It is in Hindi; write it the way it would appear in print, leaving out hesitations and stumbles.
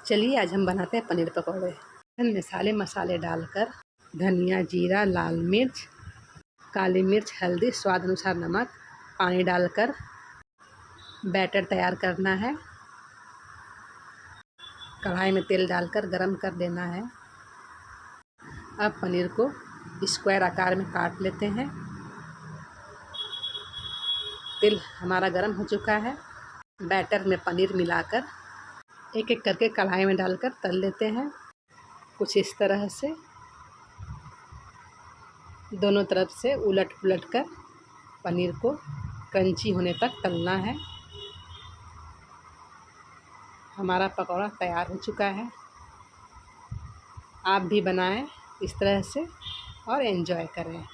चलिए आज हम बनाते हैं पनीर पकौड़े। मसाले डालकर धनिया, जीरा, लाल मिर्च, काली मिर्च, हल्दी, स्वाद अनुसार नमक, पानी डालकर बैटर तैयार करना है। कढ़ाई में तेल डालकर गरम कर देना है। अब पनीर को स्क्वायर आकार में काट लेते हैं। तेल हमारा गरम हो चुका है। बैटर में पनीर मिलाकर एक एक करके कढ़ाई में डालकर तल लेते हैं। कुछ इस तरह से दोनों तरफ से उलट पुलट कर पनीर को क्रंची होने तक तलना है। हमारा पकौड़ा तैयार हो चुका है। आप भी बनाएं इस तरह से और एंजॉय करें।